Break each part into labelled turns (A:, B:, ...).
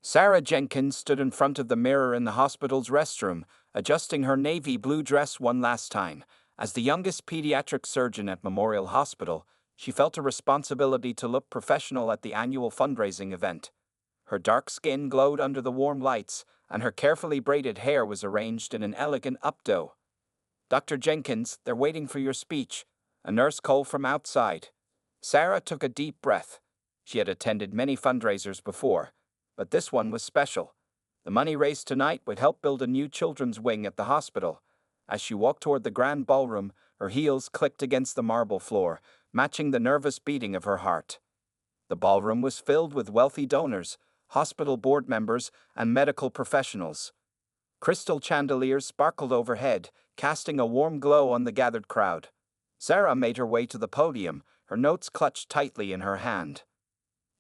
A: Sarah Jenkins stood in front of the mirror in the hospital's restroom, adjusting her navy blue dress one last time. As the youngest pediatric surgeon at Memorial Hospital, she felt a responsibility to look professional at the annual fundraising event. Her dark skin glowed under the warm lights, and her carefully braided hair was arranged in an elegant updo. "Dr. Jenkins, they're waiting for your speech," a nurse called from outside. Sarah took a deep breath. She had attended many fundraisers before, but this one was special. The money raised tonight would help build a new children's wing at the hospital. As she walked toward the grand ballroom, her heels clicked against the marble floor, matching the nervous beating of her heart. The ballroom was filled with wealthy donors, hospital board members, and medical professionals. Crystal chandeliers sparkled overhead, casting a warm glow on the gathered crowd. Sarah made her way to the podium, her notes clutched tightly in her hand.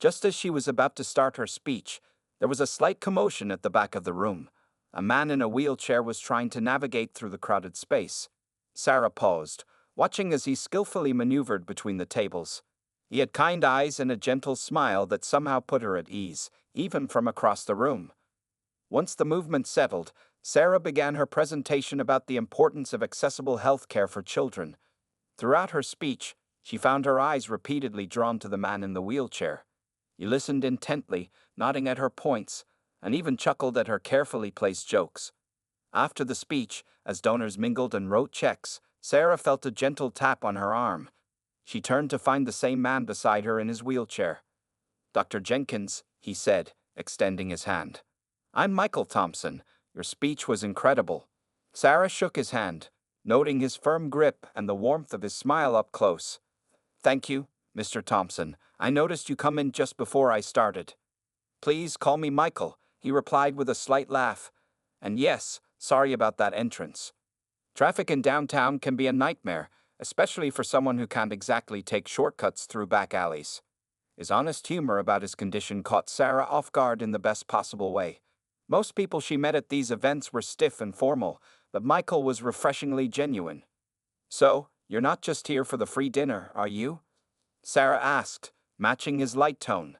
A: Just as she was about to start her speech, there was a slight commotion at the back of the room. A man in a wheelchair was trying to navigate through the crowded space. Sarah paused, watching as he skillfully maneuvered between the tables. He had kind eyes and a gentle smile that somehow put her at ease, even from across the room. Once the movement settled, Sarah began her presentation about the importance of accessible health care for children. Throughout her speech, she found her eyes repeatedly drawn to the man in the wheelchair. He listened intently, nodding at her points, and even chuckled at her carefully placed jokes. After the speech, as donors mingled and wrote checks, Sarah felt a gentle tap on her arm. She turned to find the same man beside her in his wheelchair. "Dr. Jenkins," he said, extending his hand. "I'm Michael Thompson. Your speech was incredible." Sarah shook his hand, noting his firm grip and the warmth of his smile up close. "Thank you, Mr. Thompson. I noticed you come in just before I started." "Please call me Michael," he replied with a slight laugh. "And yes, sorry about that entrance. Traffic in downtown can be a nightmare, especially for someone who can't exactly take shortcuts through back alleys." His honest humor about his condition caught Sarah off guard in the best possible way. Most people she met at these events were stiff and formal, but Michael was refreshingly genuine. "So, you're not just here for the free dinner, are you?" Sarah asked, matching his light tone.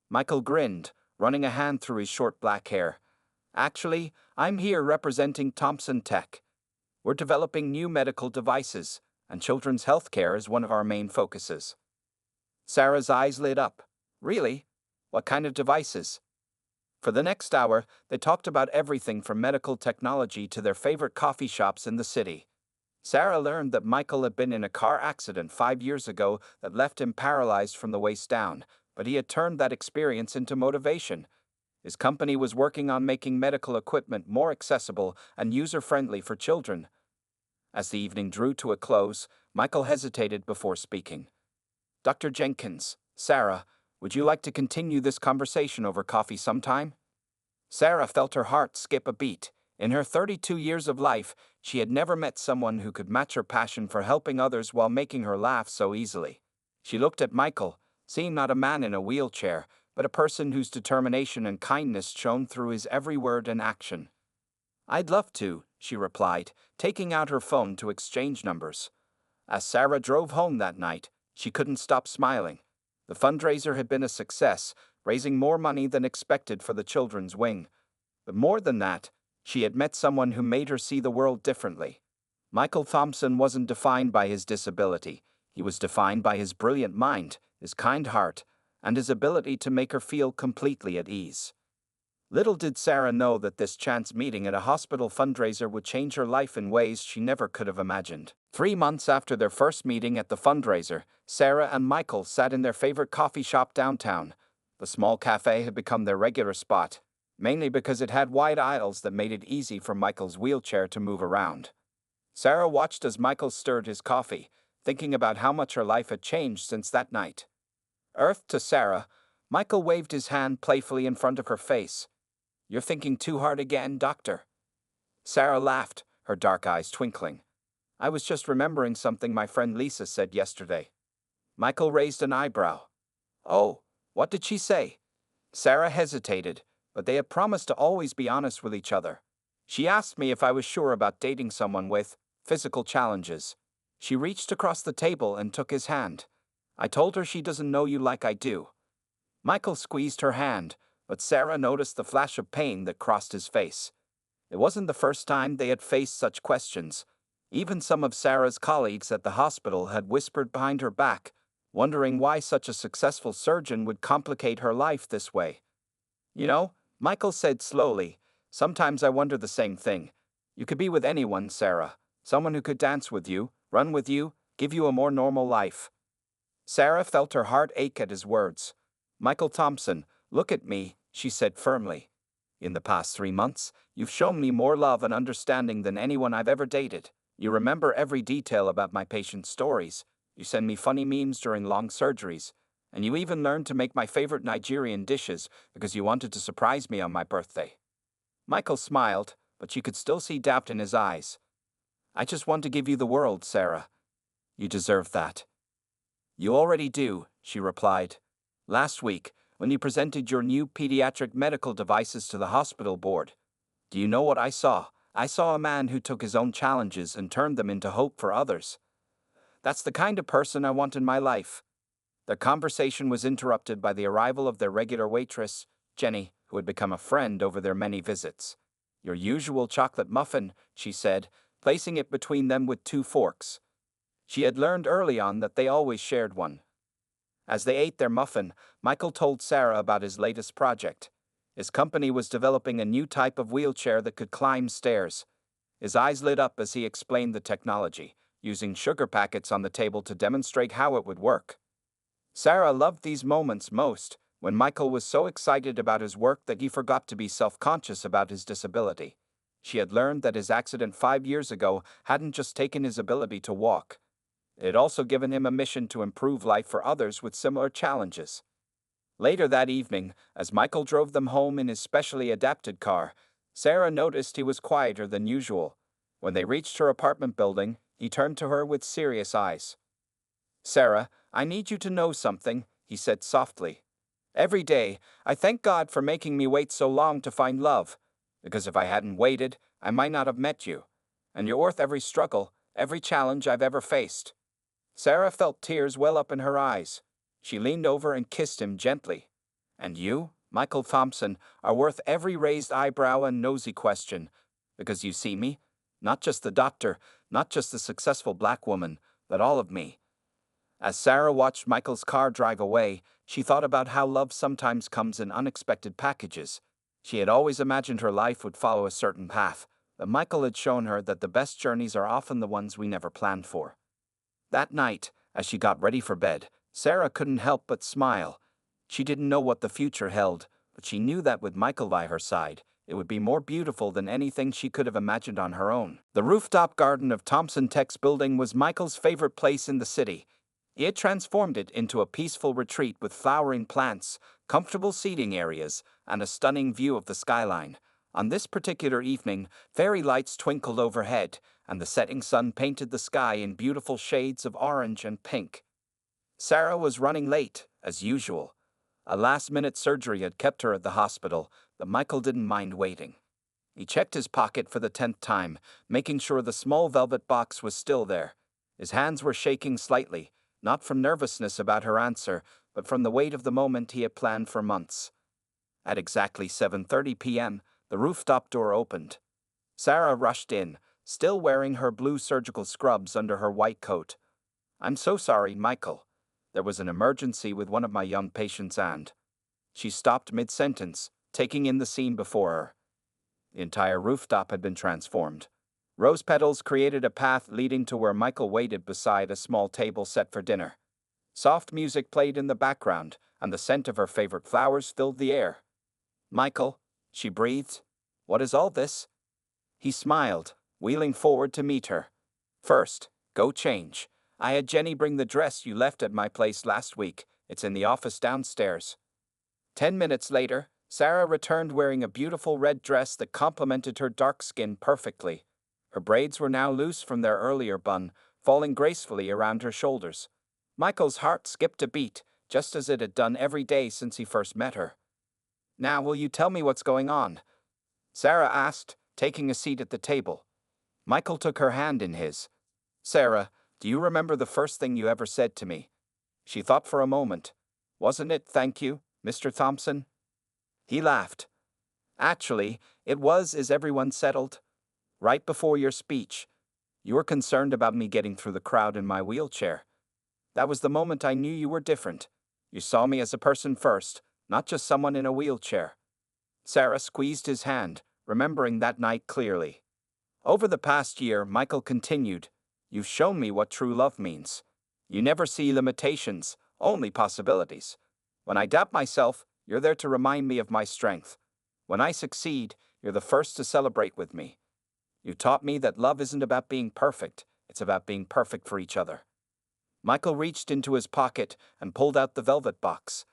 A: Michael grinned, running a hand through his short black hair. "Actually, I'm here representing Thompson Tech. We're developing new medical devices, and children's health care is one of our main focuses." Sarah's eyes lit up. "Really? What kind of devices?" For the next hour, they talked about everything from medical technology to their favorite coffee shops in the city. Sarah learned that Michael had been in a car accident 5 years ago that left him paralyzed from the waist down, but he had turned that experience into motivation. His company was working on making medical equipment more accessible and user-friendly for children. As the evening drew to a close, Michael hesitated before speaking. "Dr. Jenkins, Sarah, would you like to continue this conversation over coffee sometime?" Sarah felt her heart skip a beat. In her 32 years of life, she had never met someone who could match her passion for helping others while making her laugh so easily. She looked at Michael, seeing not a man in a wheelchair, but a person whose determination and kindness shone through his every word and action. "I'd love to," she replied, taking out her phone to exchange numbers. As Sarah drove home that night, she couldn't stop smiling. The fundraiser had been a success, raising more money than expected for the children's wing. But more than that, she had met someone who made her see the world differently. Michael Thompson wasn't defined by his disability. He was defined by his brilliant mind, his kind heart, and his ability to make her feel completely at ease. Little did Sarah know that this chance meeting at a hospital fundraiser would change her life in ways she never could have imagined. 3 months after their first meeting at the fundraiser, Sarah and Michael sat in their favorite coffee shop downtown. The small cafe had become their regular spot, mainly because it had wide aisles that made it easy for Michael's wheelchair to move around. Sarah watched as Michael stirred his coffee, thinking about how much her life had changed since that night. Earth to Sarah, Michael waved his hand playfully in front of her face. "You're thinking too hard again, doctor." Sarah laughed, her dark eyes twinkling. "I was just remembering something my friend Lisa said yesterday." Michael raised an eyebrow. "Oh, what did she say?" Sarah hesitated, but they had promised to always be honest with each other. "She asked me if I was sure about dating someone with physical challenges." She reached across the table and took his hand. "I told her she doesn't know you like I do." Michael squeezed her hand, but Sarah noticed the flash of pain that crossed his face. It wasn't the first time they had faced such questions. Even some of Sarah's colleagues at the hospital had whispered behind her back, wondering why such a successful surgeon would complicate her life this way. You know, Michael said slowly, sometimes I wonder the same thing. You could be with anyone, Sarah. Someone who could dance with you, run with you, give you a more normal life. Sarah felt her heart ache at his words. Michael Thompson, look at me, she said firmly. In the past 3 months, you've shown me more love and understanding than anyone I've ever dated. You remember every detail about my patients' stories. You send me funny memes during long surgeries. And you even learned to make my favorite Nigerian dishes because you wanted to surprise me on my birthday. Michael smiled, but she could still see doubt in his eyes. I just want to give you the world, Sarah. You deserve that. You already do, she replied. Last week, when you presented your new pediatric medical devices to the hospital board, do you know what I saw? I saw a man who took his own challenges and turned them into hope for others. That's the kind of person I want in my life. Their conversation was interrupted by the arrival of their regular waitress, Jenny, who had become a friend over their many visits. Your usual chocolate muffin, she said, placing it between them with 2 forks. She had learned early on that they always shared one. As they ate their muffin, Michael told Sarah about his latest project. His company was developing a new type of wheelchair that could climb stairs. His eyes lit up as he explained the technology, using sugar packets on the table to demonstrate how it would work. Sarah loved these moments most, when Michael was so excited about his work that he forgot to be self-conscious about his disability. She had learned that his accident 5 years ago hadn't just taken his ability to walk. It had also given him a mission to improve life for others with similar challenges. Later that evening, as Michael drove them home in his specially adapted car, Sarah noticed he was quieter than usual. When they reached her apartment building, he turned to her with serious eyes. Sarah, I need you to know something, he said softly. Every day, I thank God for making me wait so long to find love, because if I hadn't waited, I might not have met you. And you're worth every struggle, every challenge I've ever faced. Sarah felt tears well up in her eyes. She leaned over and kissed him gently. And you, Michael Thompson, are worth every raised eyebrow and nosy question, because you see me, not just the doctor, not just the successful black woman, but all of me. As Sarah watched Michael's car drive away, she thought about how love sometimes comes in unexpected packages. She had always imagined her life would follow a certain path, but Michael had shown her that the best journeys are often the ones we never planned for. That night, as she got ready for bed, Sarah couldn't help but smile. She didn't know what the future held, but she knew that with Michael by her side, it would be more beautiful than anything she could have imagined on her own. The rooftop garden of Thompson Tech's building was Michael's favorite place in the city. He had transformed it into a peaceful retreat with flowering plants, comfortable seating areas, and a stunning view of the skyline. On this particular evening, fairy lights twinkled overhead, and the setting sun painted the sky in beautiful shades of orange and pink. Sarah was running late, as usual. A last-minute surgery had kept her at the hospital, but Michael didn't mind waiting. He checked his pocket for the 10th time, making sure the small velvet box was still there. His hands were shaking slightly, not from nervousness about her answer, but from the weight of the moment he had planned for months. At exactly 7:30 p.m., the rooftop door opened. Sarah rushed in, still wearing her blue surgical scrubs under her white coat. I'm so sorry, Michael. There was an emergency with one of my young patients and... She stopped mid-sentence, taking in the scene before her. The entire rooftop had been transformed. Rose petals created a path leading to where Michael waited beside a small table set for dinner. Soft music played in the background, and the scent of her favorite flowers filled the air. Michael, she breathed. What is all this? He smiled, wheeling forward to meet her. First, go change. I had Jenny bring the dress you left at my place last week. It's in the office downstairs. 10 minutes later, Sarah returned wearing a beautiful red dress that complemented her dark skin perfectly. Her braids were now loose from their earlier bun, falling gracefully around her shoulders. Michael's heart skipped a beat, just as it had done every day since he first met her. Now will you tell me what's going on? Sarah asked, taking a seat at the table. Michael took her hand in his. Sarah, do you remember the first thing you ever said to me? She thought for a moment. Wasn't it, thank you, Mr. Thompson? He laughed. Actually, it was. Is everyone settled? Right before your speech, you were concerned about me getting through the crowd in my wheelchair. That was the moment I knew you were different. You saw me as a person first, not just someone in a wheelchair. Sarah squeezed his hand, remembering that night clearly. Over the past year, Michael continued, you've shown me what true love means. You never see limitations, only possibilities. When I doubt myself, you're there to remind me of my strength. When I succeed, you're the first to celebrate with me. You taught me that love isn't about being perfect, it's about being perfect for each other. Michael reached into his pocket and pulled out the velvet box.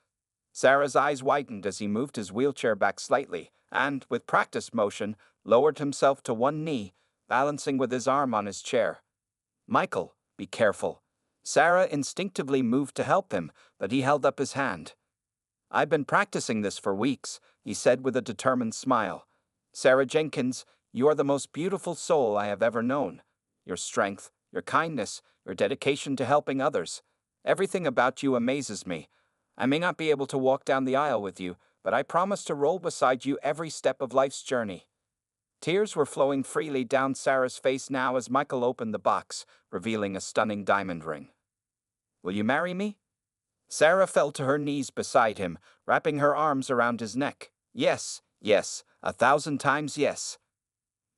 A: Sarah's eyes widened as he moved his wheelchair back slightly and, with practiced motion, lowered himself to one knee, balancing with his arm on his chair. Michael, be careful. Sarah instinctively moved to help him, but he held up his hand. I've been practicing this for weeks, he said with a determined smile. Sarah Jenkins, you are the most beautiful soul I have ever known. Your strength, your kindness, your dedication to helping others. Everything about you amazes me. I may not be able to walk down the aisle with you, but I promise to roll beside you every step of life's journey. Tears were flowing freely down Sarah's face now as Michael opened the box, revealing a stunning diamond ring. Will you marry me? Sarah fell to her knees beside him, wrapping her arms around his neck. Yes, yes, 1,000 times yes.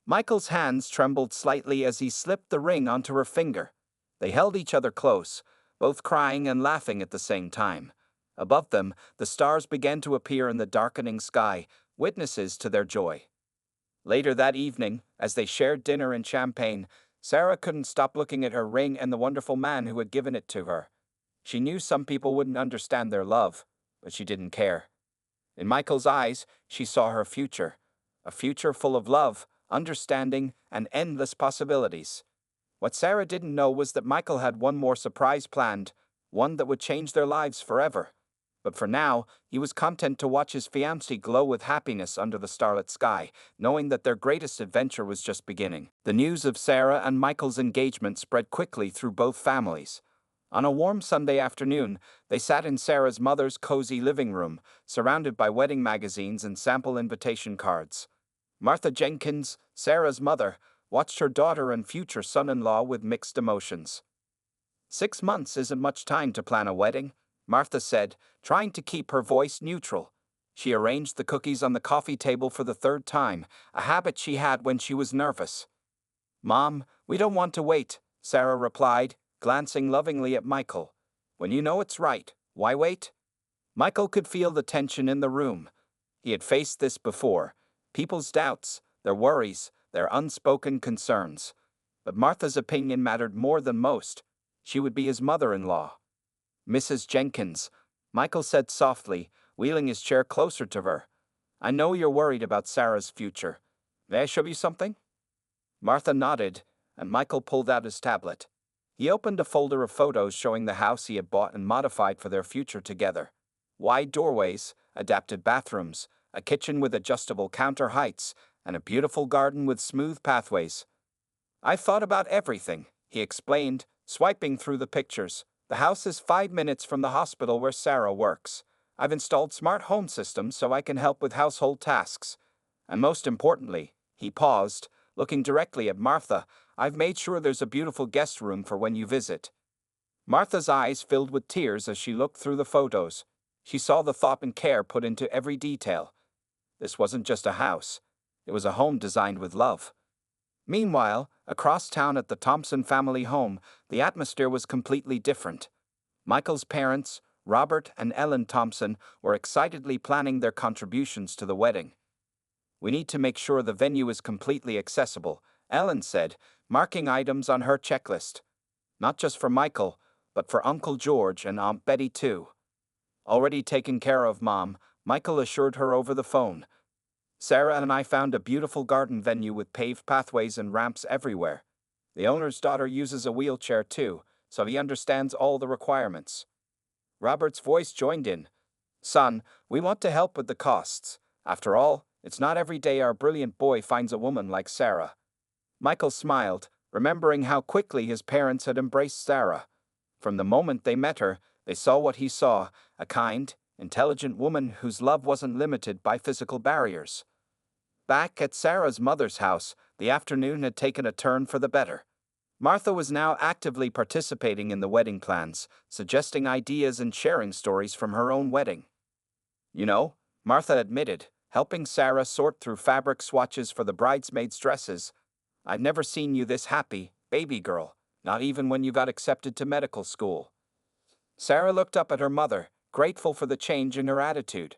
A: Michael's hands trembled slightly as he slipped the ring onto her finger. They held each other close, both crying and laughing at the same time. Above them, the stars began to appear in the darkening sky, witnesses to their joy. Later that evening, as they shared dinner and champagne, Sarah couldn't stop looking at her ring and the wonderful man who had given it to her. She knew some people wouldn't understand their love, but she didn't care. In Michael's eyes, she saw her future, a future full of love, understanding, and endless possibilities. What Sarah didn't know was that Michael had one more surprise planned, one that would change their lives forever. But for now, he was content to watch his fiancée glow with happiness under the starlit sky, knowing that their greatest adventure was just beginning. The news of Sarah and Michael's engagement spread quickly through both families. On a warm Sunday afternoon, they sat in Sarah's mother's cozy living room, surrounded by wedding magazines and sample invitation cards. Martha Jenkins, Sarah's mother, watched her daughter and future son-in-law with mixed emotions. 6 months isn't much time to plan a wedding, Martha said, trying to keep her voice neutral. She arranged the cookies on the coffee table for the 3rd time, a habit she had when she was nervous. Mom, we don't want to wait, Sarah replied, glancing lovingly at Michael. When you know it's right, why wait? Michael could feel the tension in the room. He had faced this before. People's doubts, their worries, their unspoken concerns. But Martha's opinion mattered more than most. She would be his mother-in-law. Mrs. Jenkins, Michael said softly, wheeling his chair closer to her. I know you're worried about Sarah's future. May I show you something? Martha nodded, and Michael pulled out his tablet. He opened a folder of photos showing the house he had bought and modified for their future together. Wide doorways, adapted bathrooms, a kitchen with adjustable counter heights, and a beautiful garden with smooth pathways. I've thought about everything, he explained, swiping through the pictures. The house is 5 minutes from the hospital where Sarah works. I've installed smart home systems so I can help with household tasks. And most importantly, he paused, looking directly at Martha, I've made sure there's a beautiful guest room for when you visit. Martha's eyes filled with tears as she looked through the photos. She saw the thought and care put into every detail. This wasn't just a house. It was a home designed with love. Meanwhile, across town at the Thompson family home, the atmosphere was completely different. Michael's parents, Robert and Ellen Thompson, were excitedly planning their contributions to the wedding. We need to make sure the venue is completely accessible, Ellen said, marking items on her checklist. Not just for Michael, but for Uncle George and Aunt Betty too. Already taken care of, Mom, Michael assured her over the phone. Sarah and I found a beautiful garden venue with paved pathways and ramps everywhere. The owner's daughter uses a wheelchair too, so he understands all the requirements. Robert's voice joined in. Son, we want to help with the costs. After all, it's not every day our brilliant boy finds a woman like Sarah. Michael smiled, remembering how quickly his parents had embraced Sarah. From the moment they met her, they saw what he saw, a kind, intelligent woman whose love wasn't limited by physical barriers. Back at Sarah's mother's house, the afternoon had taken a turn for the better. Martha was now actively participating in the wedding plans, suggesting ideas and sharing stories from her own wedding. You know, Martha admitted, helping Sarah sort through fabric swatches for the bridesmaids' dresses. I've never seen you this happy, baby girl, not even when you got accepted to medical school. Sarah looked up at her mother, grateful for the change in her attitude.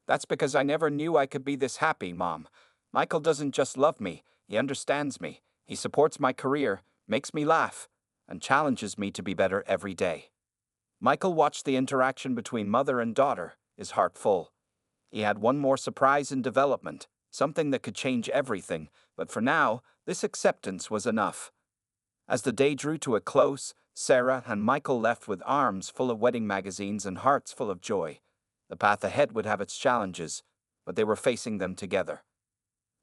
A: That's because I never knew I could be this happy, Mom. Michael doesn't just love me, he understands me. He supports my career, makes me laugh, and challenges me to be better every day. Michael watched the interaction between mother and daughter, his heart full. He had one more surprise in development, something that could change everything, but for now, this acceptance was enough. As the day drew to a close, Sarah and Michael left with arms full of wedding magazines and hearts full of joy. The path ahead would have its challenges, but they were facing them together.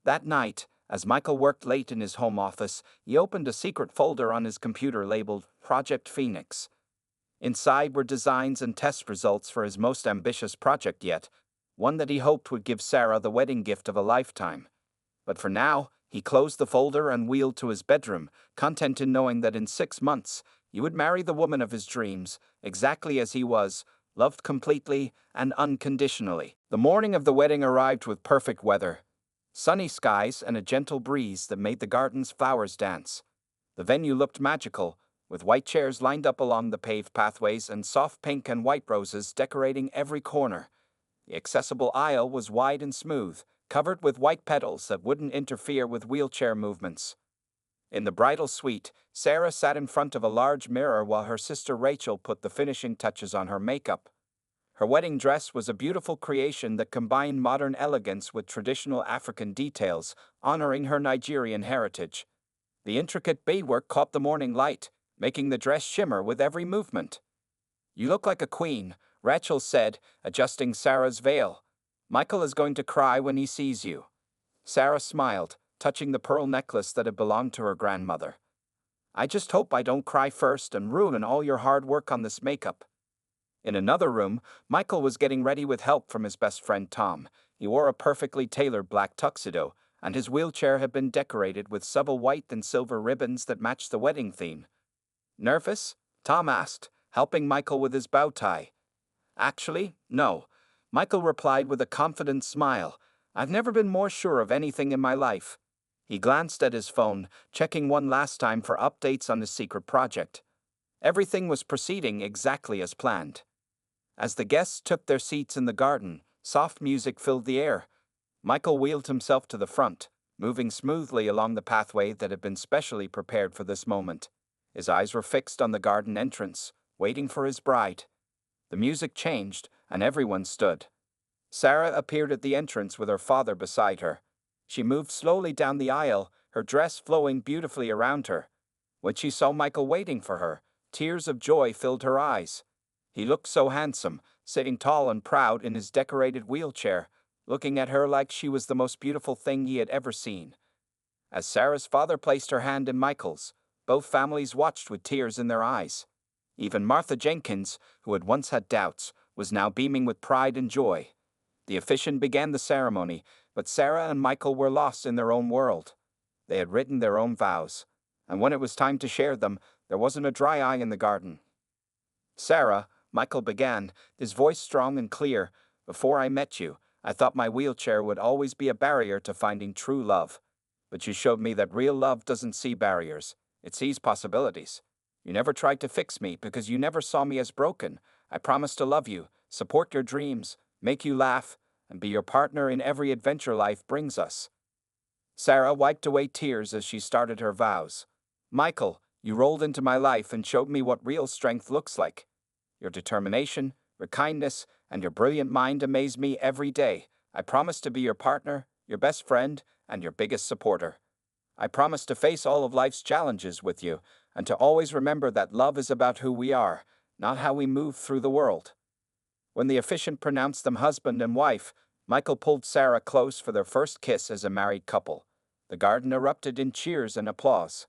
A: That night, as Michael worked late in his home office, he opened a secret folder on his computer labeled Project Phoenix. Inside were designs and test results for his most ambitious project yet, one that he hoped would give Sarah the wedding gift of a lifetime. But for now, he closed the folder and wheeled to his bedroom, content in knowing that in 6 months, he would marry the woman of his dreams, exactly as he was, loved completely and unconditionally. The morning of the wedding arrived with perfect weather. Sunny skies and a gentle breeze that made the garden's flowers dance. The venue looked magical, with white chairs lined up along the paved pathways and soft pink and white roses decorating every corner. The accessible aisle was wide and smooth, covered with white petals that wouldn't interfere with wheelchair movements. In the bridal suite, Sarah sat in front of a large mirror while her sister Rachel put the finishing touches on her makeup. Her wedding dress was a beautiful creation that combined modern elegance with traditional African details, honoring her Nigerian heritage. The intricate beadwork caught the morning light, making the dress shimmer with every movement. "You look like a queen," Rachel said, adjusting Sarah's veil. "Michael is going to cry when he sees you." Sarah smiled, touching the pearl necklace that had belonged to her grandmother. "I just hope I don't cry first and ruin all your hard work on this makeup." In another room, Michael was getting ready with help from his best friend Tom. He wore a perfectly tailored black tuxedo, and his wheelchair had been decorated with subtle white and silver ribbons that matched the wedding theme. "Nervous?" Tom asked, helping Michael with his bow tie. "Actually, no," Michael replied with a confident smile. "I've never been more sure of anything in my life." He glanced at his phone, checking one last time for updates on his secret project. Everything was proceeding exactly as planned. As the guests took their seats in the garden, soft music filled the air. Michael wheeled himself to the front, moving smoothly along the pathway that had been specially prepared for this moment. His eyes were fixed on the garden entrance, waiting for his bride. The music changed, and everyone stood. Sarah appeared at the entrance with her father beside her. She moved slowly down the aisle, her dress flowing beautifully around her. When she saw Michael waiting for her, tears of joy filled her eyes. He looked so handsome, sitting tall and proud in his decorated wheelchair, looking at her like she was the most beautiful thing he had ever seen. As Sarah's father placed her hand in Michael's, both families watched with tears in their eyes. Even Martha Jenkins, who had once had doubts, was now beaming with pride and joy. The officiant began the ceremony, but Sarah and Michael were lost in their own world. They had written their own vows, and when it was time to share them, there wasn't a dry eye in the garden. "Sarah," Michael began, his voice strong and clear, "before I met you, I thought my wheelchair would always be a barrier to finding true love. But you showed me that real love doesn't see barriers, it sees possibilities. You never tried to fix me because you never saw me as broken. I promise to love you, support your dreams, make you laugh, and be your partner in every adventure life brings us." Sarah wiped away tears as she started her vows. "Michael, you rolled into my life and showed me what real strength looks like. Your determination, your kindness, and your brilliant mind amaze me every day. I promise to be your partner, your best friend, and your biggest supporter. I promise to face all of life's challenges with you, and to always remember that love is about who we are, not how we move through the world." When the officiant pronounced them husband and wife, Michael pulled Sarah close for their first kiss as a married couple. The garden erupted in cheers and applause.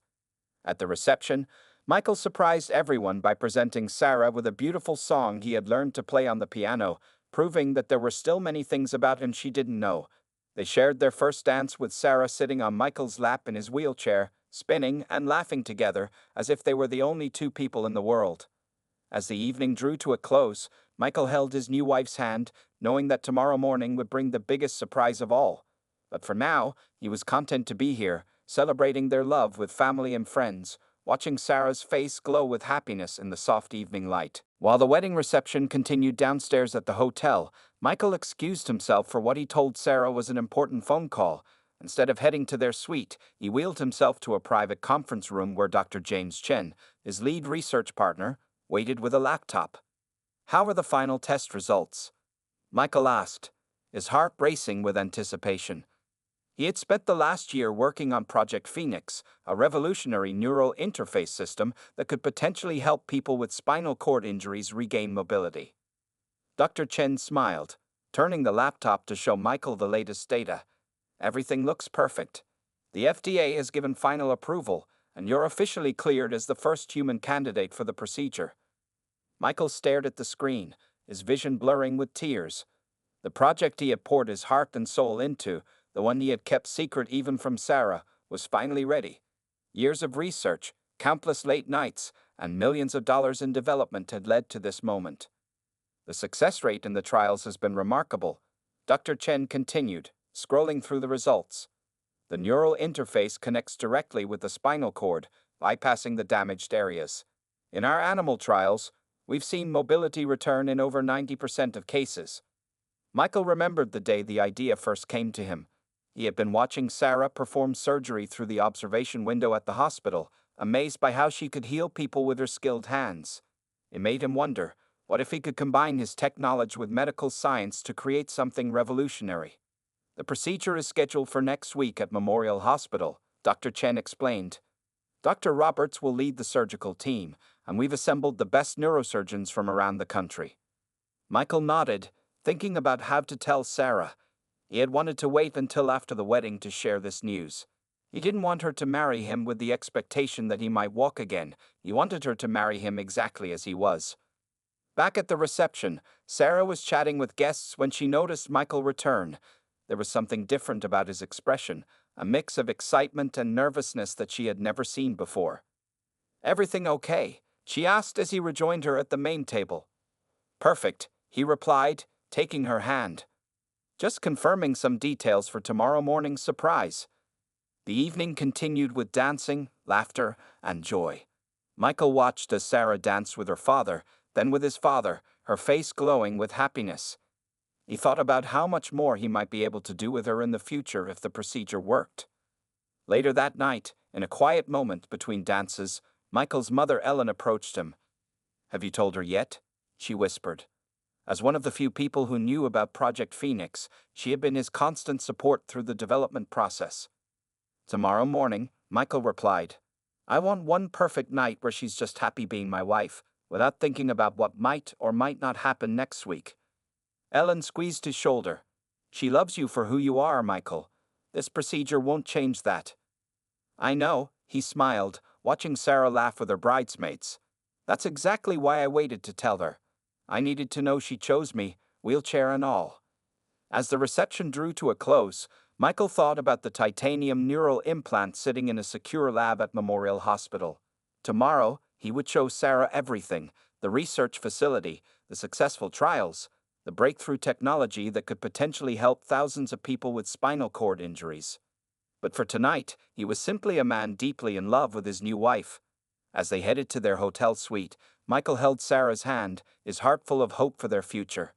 A: At the reception, Michael surprised everyone by presenting Sarah with a beautiful song he had learned to play on the piano, proving that there were still many things about him she didn't know. They shared their first dance with Sarah sitting on Michael's lap in his wheelchair, spinning and laughing together as if they were the only two people in the world. As the evening drew to a close, Michael held his new wife's hand, knowing that tomorrow morning would bring the biggest surprise of all. But for now, he was content to be here, celebrating their love with family and friends, watching Sarah's face glow with happiness in the soft evening light. While the wedding reception continued downstairs at the hotel, Michael excused himself for what he told Sarah was an important phone call. Instead of heading to their suite, he wheeled himself to a private conference room where Dr. James Chen, his lead research partner, waited with a laptop. "How are the final test results?" Michael asked, his heart racing with anticipation. He had spent the last year working on Project Phoenix, a revolutionary neural interface system that could potentially help people with spinal cord injuries regain mobility. Dr. Chen smiled, turning the laptop to show Michael the latest data. "Everything looks perfect. The FDA has given final approval, and you're officially cleared as the first human candidate for the procedure." Michael stared at the screen, his vision blurring with tears. The project he had poured his heart and soul into, the one he had kept secret even from Sarah, was finally ready. Years of research, countless late nights, and millions of dollars in development had led to this moment. "The success rate in the trials has been remarkable," Dr. Chen continued, scrolling through the results. "The neural interface connects directly with the spinal cord, bypassing the damaged areas. In our animal trials, we've seen mobility return in over 90% of cases." Michael remembered the day the idea first came to him. He had been watching Sarah perform surgery through the observation window at the hospital, amazed by how she could heal people with her skilled hands. It made him wonder, what if he could combine his tech knowledge with medical science to create something revolutionary? "The procedure is scheduled for next week at Memorial Hospital," Dr. Chen explained. "Dr. Roberts will lead the surgical team, and we've assembled the best neurosurgeons from around the country." Michael nodded, thinking about how to tell Sarah. He had wanted to wait until after the wedding to share this news. He didn't want her to marry him with the expectation that he might walk again. He wanted her to marry him exactly as he was. Back at the reception, Sarah was chatting with guests when she noticed Michael return. There was something different about his expression, a mix of excitement and nervousness that she had never seen before. "Everything okay?" she asked as he rejoined her at the main table. "Perfect," he replied, taking her hand. "Just confirming some details for tomorrow morning's surprise." The evening continued with dancing, laughter, and joy. Michael watched as Sarah danced with her father, then with his father, her face glowing with happiness. He thought about how much more he might be able to do with her in the future if the procedure worked. Later that night, in a quiet moment between dances, Michael's mother Ellen approached him. "Have you told her yet?" she whispered. As one of the few people who knew about Project Phoenix, she had been his constant support through the development process. "Tomorrow morning," Michael replied. "I want one perfect night where she's just happy being my wife, without thinking about what might or might not happen next week." Ellen squeezed his shoulder. "She loves you for who you are, Michael. This procedure won't change that." "I know," he smiled, watching Sarah laugh with her bridesmaids. "That's exactly why I waited to tell her. I needed to know she chose me, wheelchair and all." As the reception drew to a close, Michael thought about the titanium neural implant sitting in a secure lab at Memorial Hospital. Tomorrow, he would show Sarah everything: the research facility, the successful trials, the breakthrough technology that could potentially help thousands of people with spinal cord injuries. But for tonight, he was simply a man deeply in love with his new wife. As they headed to their hotel suite, Michael held Sarah's hand, his heart full of hope for their future.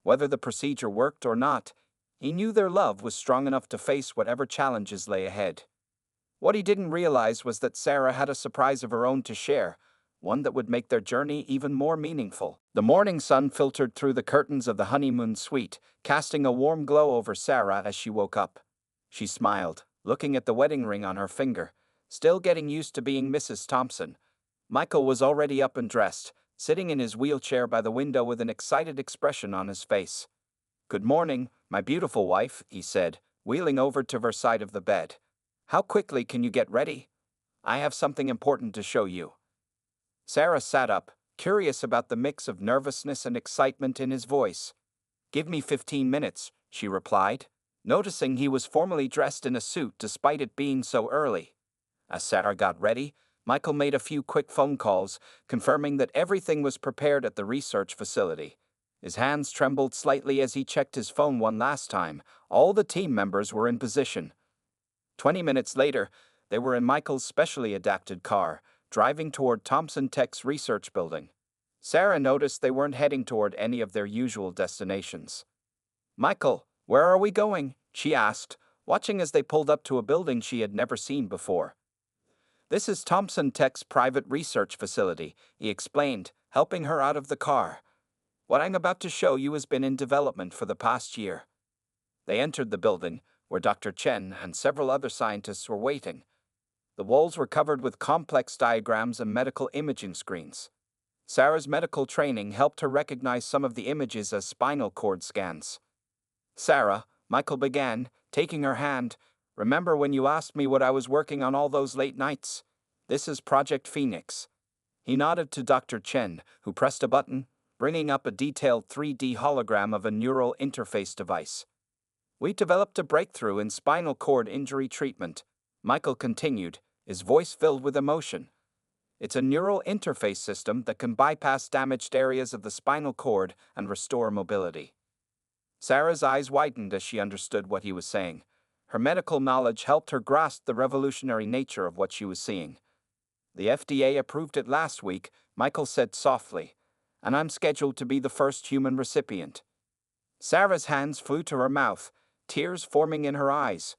A: Whether the procedure worked or not, he knew their love was strong enough to face whatever challenges lay ahead. What he didn't realize was that Sarah had a surprise of her own to share, one that would make their journey even more meaningful. The morning sun filtered through the curtains of the honeymoon suite, casting a warm glow over Sarah as she woke up. She smiled, looking at the wedding ring on her finger, still getting used to being Mrs. Thompson. Michael was already up and dressed, sitting in his wheelchair by the window with an excited expression on his face. "Good morning, my beautiful wife," he said, wheeling over to her side of the bed. "How quickly can you get ready? I have something important to show you." Sarah sat up, curious about the mix of nervousness and excitement in his voice. "Give me 15 minutes," she replied, noticing he was formally dressed in a suit despite it being so early. As Sarah got ready, Michael made a few quick phone calls, confirming that everything was prepared at the research facility. His hands trembled slightly as he checked his phone one last time. All the team members were in position. 20 minutes later, they were in Michael's specially adapted car, driving toward Thompson Tech's research building. Sarah noticed they weren't heading toward any of their usual destinations. "Michael, where are we going?" she asked, watching as they pulled up to a building she had never seen before. "This is Thompson Tech's private research facility," he explained, helping her out of the car. "What I'm about to show you has been in development for the past year." They entered the building, where Dr. Chen and several other scientists were waiting. The walls were covered with complex diagrams and medical imaging screens. Sarah's medical training helped her recognize some of the images as spinal cord scans. "Sarah," Michael began, taking her hand, "remember when you asked me what I was working on all those late nights? This is Project Phoenix." He nodded to Dr. Chen, who pressed a button, bringing up a detailed 3D hologram of a neural interface device. "We developed a breakthrough in spinal cord injury treatment," Michael continued, his voice filled with emotion. "It's a neural interface system that can bypass damaged areas of the spinal cord and restore mobility." Sarah's eyes widened as she understood what he was saying. Her medical knowledge helped her grasp the revolutionary nature of what she was seeing. "The FDA approved it last week," Michael said softly, "and I'm scheduled to be the first human recipient." Sarah's hands flew to her mouth, tears forming in her eyes.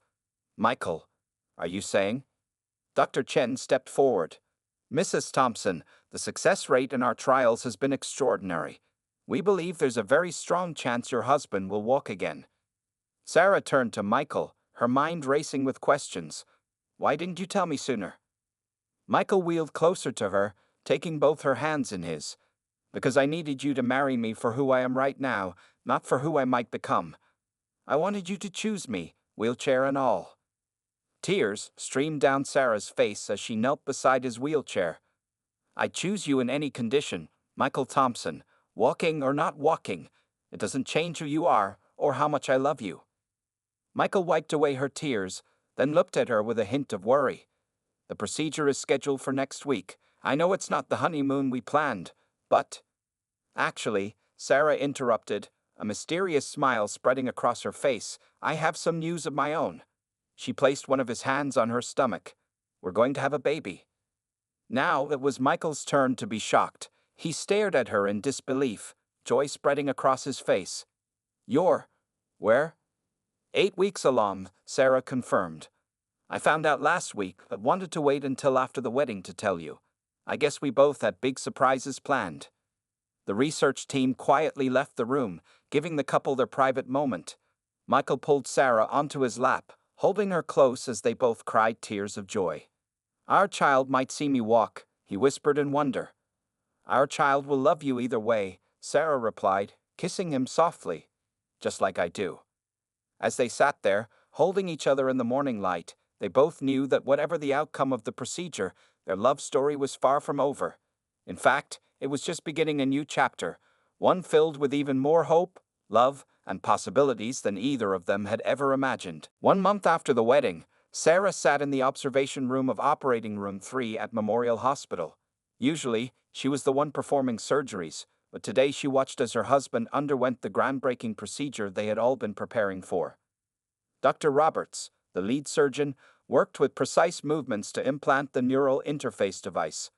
A: "Michael, are you saying?" Dr. Chen stepped forward. "Mrs. Thompson, the success rate in our trials has been extraordinary. We believe there's a very strong chance your husband will walk again." Sarah turned to Michael, her mind racing with questions. "Why didn't you tell me sooner?" Michael wheeled closer to her, taking both her hands in his. "Because I needed you to marry me for who I am right now, not for who I might become. I wanted you to choose me, wheelchair and all." Tears streamed down Sarah's face as she knelt beside his wheelchair. "I choose you in any condition, Michael Thompson, walking or not walking. It doesn't change who you are or how much I love you." Michael wiped away her tears, then looked at her with a hint of worry. "The procedure is scheduled for next week. I know it's not the honeymoon we planned, but—" "Actually," Sarah interrupted, a mysterious smile spreading across her face, "I have some news of my own." She placed one of his hands on her stomach. "We're going to have a baby." Now it was Michael's turn to be shocked. He stared at her in disbelief, joy spreading across his face. "You're... where?" 8 weeks along, Sarah confirmed. "I found out last week, but wanted to wait until after the wedding to tell you. I guess we both had big surprises planned." The research team quietly left the room, giving the couple their private moment. Michael pulled Sarah onto his lap, holding her close as they both cried tears of joy. "Our child might see me walk," he whispered in wonder. "Our child will love you either way," Sarah replied, kissing him softly. "Just like I do." As they sat there, holding each other in the morning light, they both knew that whatever the outcome of the procedure, their love story was far from over. In fact, it was just beginning a new chapter, one filled with even more hope, love, and possibilities than either of them had ever imagined. 1 month after the wedding, Sarah sat in the observation room of Operating Room 3 at Memorial Hospital. Usually, she was the one performing surgeries, but today she watched as her husband underwent the groundbreaking procedure they had all been preparing for. Dr. Roberts, the lead surgeon, worked with precise movements to implant the neural interface device.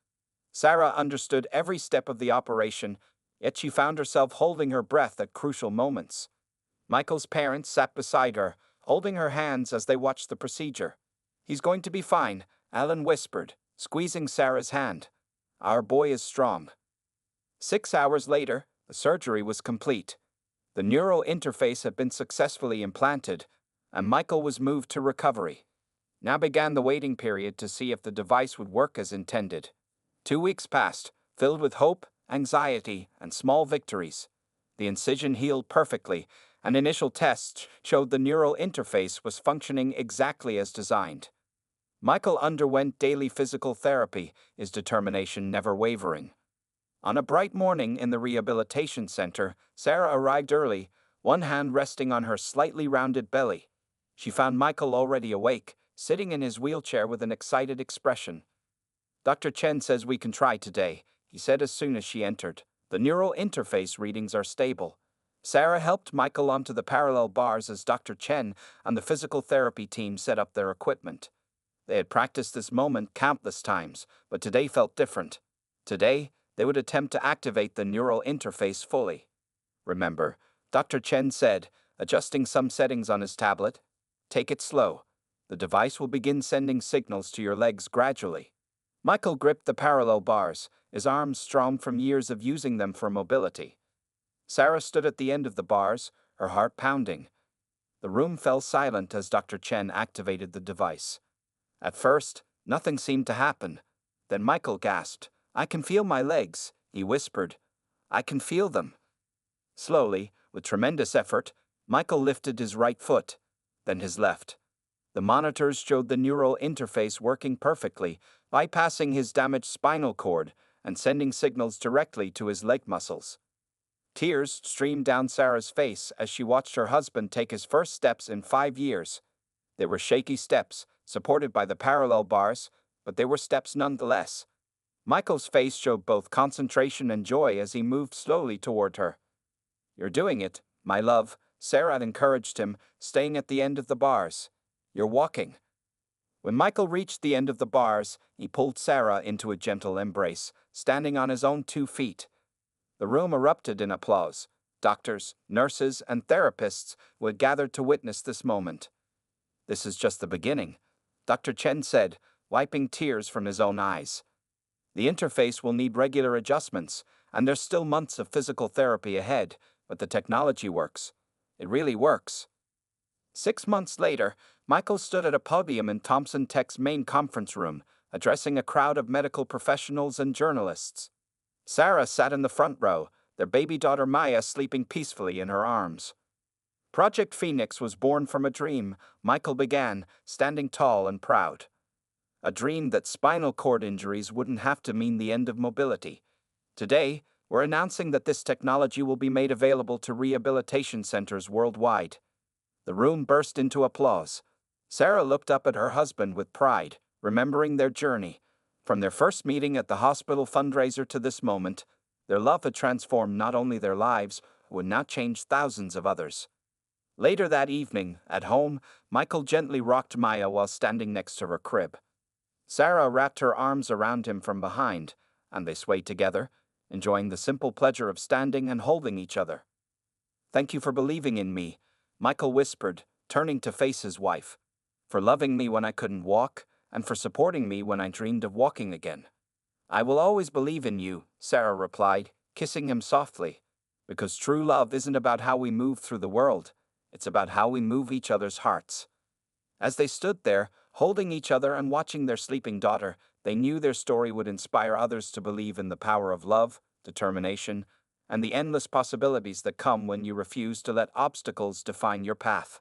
A: Sarah understood every step of the operation, yet she found herself holding her breath at crucial moments. Michael's parents sat beside her, holding her hands as they watched the procedure. "He's going to be fine," Alan whispered, squeezing Sarah's hand. "Our boy is strong." 6 hours later, the surgery was complete. The neural interface had been successfully implanted, and Michael was moved to recovery. Now began the waiting period to see if the device would work as intended. 2 weeks passed, filled with hope, anxiety, and small victories. The incision healed perfectly, and initial tests showed the neural interface was functioning exactly as designed. Michael underwent daily physical therapy, his determination never wavering. On a bright morning in the rehabilitation center, Sarah arrived early, one hand resting on her slightly rounded belly. She found Michael already awake, sitting in his wheelchair with an excited expression. "Dr. Chen says we can try today," he said as soon as she entered. "The neural interface readings are stable." Sarah helped Michael onto the parallel bars as Dr. Chen and the physical therapy team set up their equipment. They had practiced this moment countless times, but today felt different. Today, they would attempt to activate the neural interface fully. "Remember," Dr. Chen said, adjusting some settings on his tablet. "Take it slow. The device will begin sending signals to your legs gradually." Michael gripped the parallel bars, his arms strong from years of using them for mobility. Sarah stood at the end of the bars, her heart pounding. The room fell silent as Dr. Chen activated the device. At first, nothing seemed to happen. Then Michael gasped. "I can feel my legs," he whispered. "I can feel them." Slowly, with tremendous effort, Michael lifted his right foot, then his left. The monitors showed the neural interface working perfectly, bypassing his damaged spinal cord and sending signals directly to his leg muscles. Tears streamed down Sarah's face as she watched her husband take his first steps in 5 years. They were shaky steps, supported by the parallel bars, but they were steps nonetheless. Michael's face showed both concentration and joy as he moved slowly toward her. "You're doing it, my love," Sarah encouraged him, staying at the end of the bars. "You're walking." When Michael reached the end of the bars, he pulled Sarah into a gentle embrace, standing on his own 2 feet. The room erupted in applause. Doctors, nurses, and therapists were gathered to witness this moment. "This is just the beginning," Dr. Chen said, wiping tears from his own eyes. "The interface will need regular adjustments, and there's still months of physical therapy ahead, but the technology works. It really works." 6 months later, Michael stood at a podium in Thomson Tech's main conference room, addressing a crowd of medical professionals and journalists. Sarah sat in the front row, their baby daughter Maya sleeping peacefully in her arms. "Project Phoenix was born from a dream," Michael began, standing tall and proud. "A dream that spinal cord injuries wouldn't have to mean the end of mobility. Today, we're announcing that this technology will be made available to rehabilitation centers worldwide." The room burst into applause. Sarah looked up at her husband with pride, remembering their journey. From their first meeting at the hospital fundraiser to this moment, their love had transformed not only their lives, but would now change thousands of others. Later that evening, at home, Michael gently rocked Maya while standing next to her crib. Sarah wrapped her arms around him from behind, and they swayed together, enjoying the simple pleasure of standing and holding each other. "Thank you for believing in me," Michael whispered, turning to face his wife. "For loving me when I couldn't walk, and for supporting me when I dreamed of walking again." "I will always believe in you," Sarah replied, kissing him softly. "Because true love isn't about how we move through the world, it's about how we move each other's hearts." As they stood there, holding each other and watching their sleeping daughter, they knew their story would inspire others to believe in the power of love, determination, and the endless possibilities that come when you refuse to let obstacles define your path.